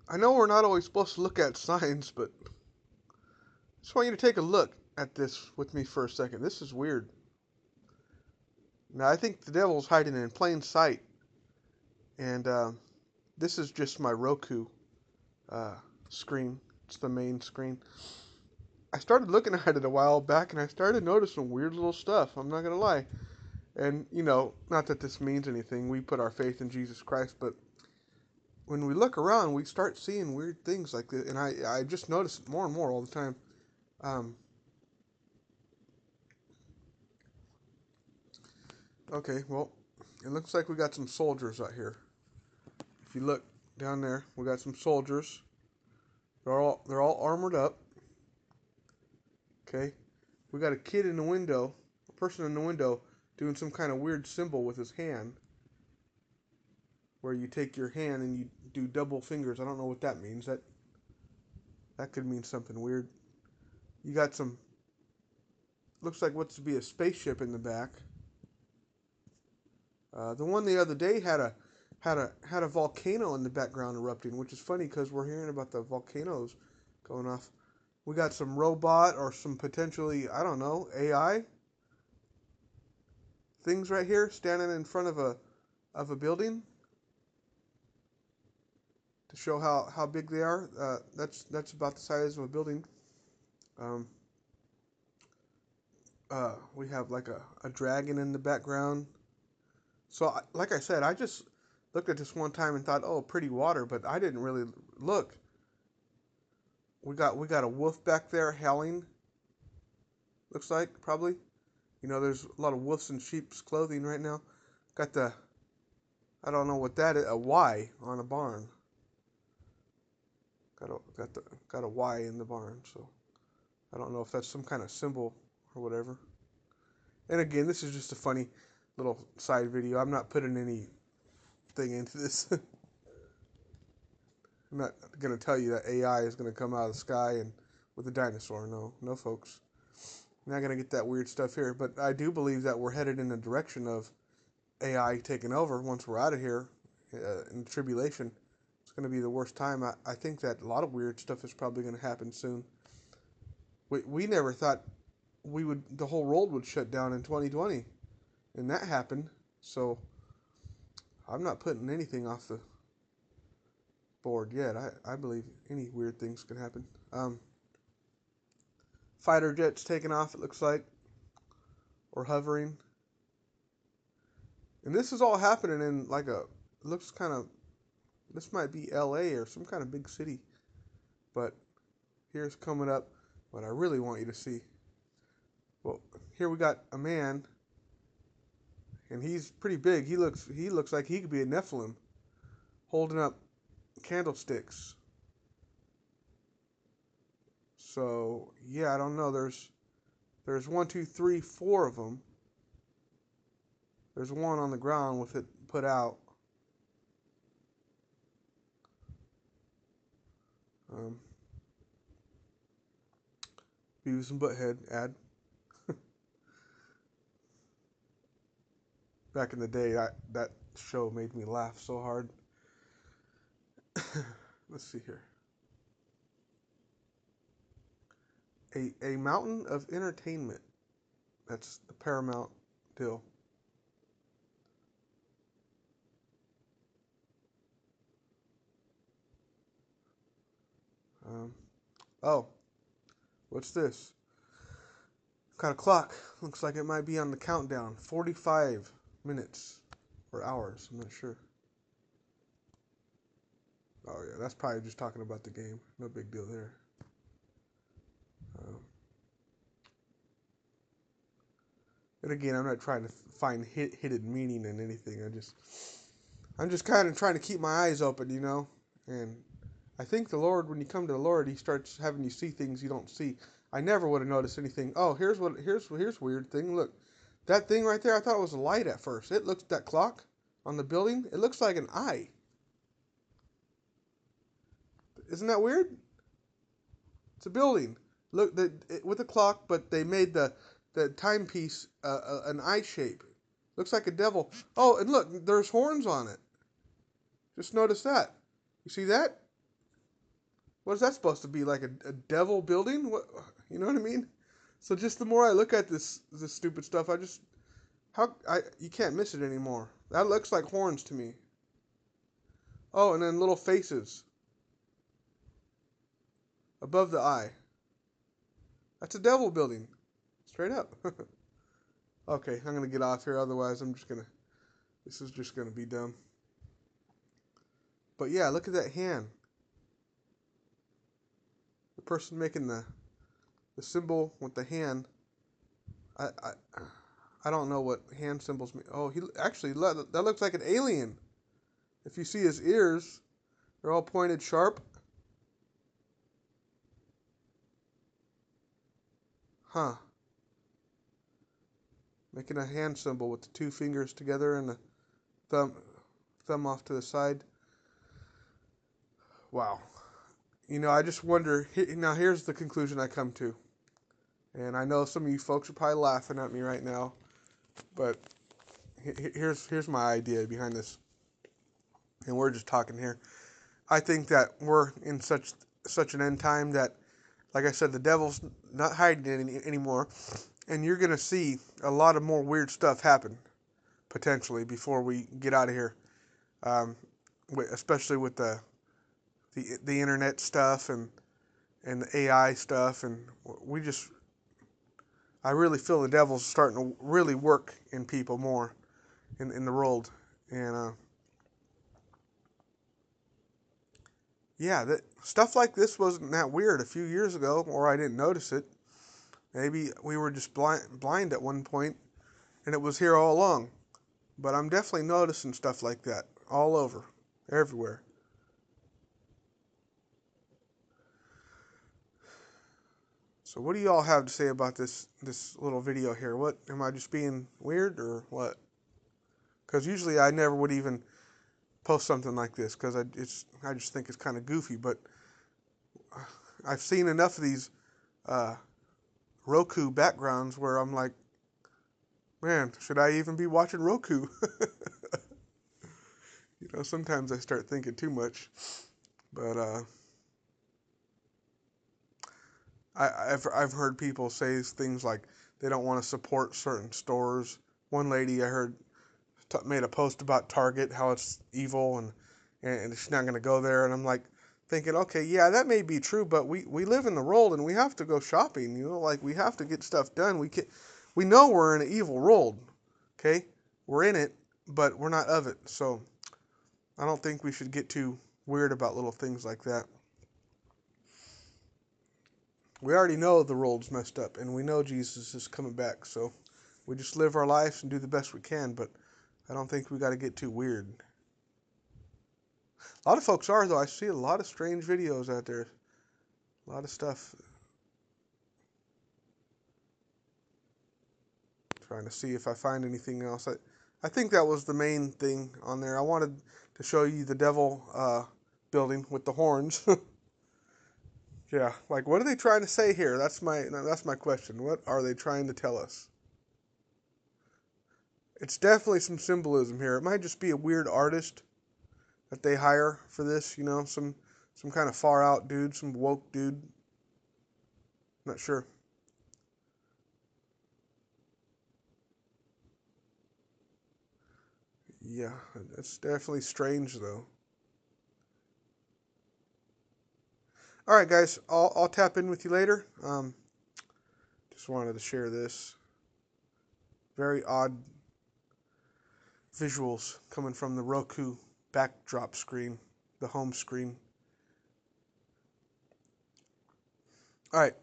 I know we're not always supposed to look at signs, but I just want you to take a look at this with me for a second. This is weird. Now, I think the devil's hiding in plain sight, and this is just my Roku uh, screen. It's the main screen. I started looking at it a while back, and I started noticing weird little stuff. I'm not gonna lie. And not that this means anything. We put our faith in Jesus Christ, but when we look around, we start seeing weird things like this, and I just notice it more and more all the time. Um, okay, well, it looks like we got some soldiers out here. If you look down there, we got some soldiers. They're all armored up. Okay, we got a kid in the window, a person in the window doing some kind of weird symbol with his hand, where you take your hand and you do double fingers. I don't know what that means. That could mean something weird. You got some, looks like what's to be a spaceship in the back. The one the other day had a volcano in the background erupting, which is funny because we're hearing about the volcanoes going off. We got some robot or some potentially, I don't know, AI things right here standing in front of a building to show how big they are. That's about the size of a building. Um, we have like a dragon in the background. So, like I said, I just looked at this one time and thought, oh, pretty water, but I didn't really look. We got a wolf back there howling. Looks like probably. There's a lot of wolves in sheep's clothing right now. Got I don't know what that is. A Y on a barn. Got a Y in the barn. So I don't know if that's some kind of symbol or whatever. And again, this is just a funny little side video. I'm not putting anything into this. I'm not going to tell you that AI is going to come out of the sky and with a dinosaur. No, folks. I'm not going to get that weird stuff here. But I do believe that we're headed in the direction of AI taking over once we're out of here in the tribulation. It's going to be the worst time. I think that a lot of weird stuff is probably going to happen soon. We never thought the whole world would shut down in 2020, and that happened. So I'm not putting anything off the board yet. I believe any weird things could happen. Fighter jets taking off, it looks like, or hovering. And this is all happening in like it looks kind of, this might be LA or some kind of big city. But here's coming up what I really want you to see. Well, here we got a man, and he's pretty big. He looks like he could be a Nephilim, holding up candlesticks. So yeah, I don't know. There's 1, 2, 3, 4 of them. There's one on the ground with it put out. Beavis and Butthead ad. Back in the day, that show made me laugh so hard. Let's see here. A mountain of entertainment. That's the Paramount deal. Oh, what's this? Got a clock. Looks like it might be on the countdown. 45 minutes or hours. I'm not sure. Oh yeah, that's probably just talking about the game. No big deal there. And again, I'm not trying to find hidden meaning in anything. I'm just kind of trying to keep my eyes open, And I think the Lord, when you come to the Lord, He starts having you see things you don't see. I never would have noticed anything. Oh, here's weird thing. Look, that thing right there. I thought it was a light at first. It looks that clock on the building. It looks like an eye. Isn't that weird? It's a building. Look, with a clock, but they made the timepiece an eye shape. Looks like a devil. Oh, and look, there's horns on it. Just notice that. You see that? What is that supposed to be? Like a devil building? What, you know what I mean? So just the more I look at this stupid stuff, you can't miss it anymore. That looks like horns to me. Oh, and then little faces above the eye. That's a devil building. Straight up. Okay, I'm gonna get off here, otherwise this is just gonna be dumb. But yeah, look at that hand. The person making the symbol with the hand. I I I don't know what hand symbols mean. Oh, that looks like an alien. If you see his ears, they're all pointed sharp. Huh. Making a hand symbol with the two fingers together and the thumb off to the side. Wow. I just wonder. Now, here's the conclusion I come to. And I know some of you folks are probably laughing at me right now, but here's my idea behind this. And we're just talking here. I think that we're in such an end time that, like I said, the devil's not hiding anymore, and you're gonna see a lot of more weird stuff happen potentially before we get out of here. Um, Especially with the internet stuff and the AI stuff, and I really feel the devil's starting to really work in people more in the world, and yeah, that stuff like this wasn't that weird a few years ago, or I didn't notice it. Maybe we were just blind at one point, and it was here all along. But I'm definitely noticing stuff like that all over, everywhere. So what do you all have to say about this little video here? What, am I just being weird or what? Because usually I never would even post something like this because I just think it's kind of goofy. But I've seen enough of these Roku backgrounds where I'm like, man, should I even be watching Roku? Sometimes I start thinking too much. But I've heard people say things like they don't want to support certain stores. One lady I heard made a post about Target, how it's evil and she's not going to go there. And I'm like thinking, okay, yeah, that may be true, but we live in the world and we have to go shopping. Like we have to get stuff done. We know we're in an evil world, okay? We're in it, but we're not of it. So I don't think we should get too weird about little things like that. We already know the world's messed up, and we know Jesus is coming back, so we just live our lives and do the best we can, but I don't think we got to get too weird. A lot of folks are, though. I see a lot of strange videos out there. A lot of stuff. Trying to see if I find anything else. I think that was the main thing on there. I wanted to show you the devil building with the horns. Yeah, like what are they trying to say here? That's my question. What are they trying to tell us? It's definitely some symbolism here. It might just be a weird artist that they hire for this, some kind of far out dude, some woke dude. Not sure. Yeah, it's definitely strange though. All right, guys, I'll tap in with you later. Just wanted to share this. Very odd visuals coming from the Roku backdrop screen, the home screen. All right.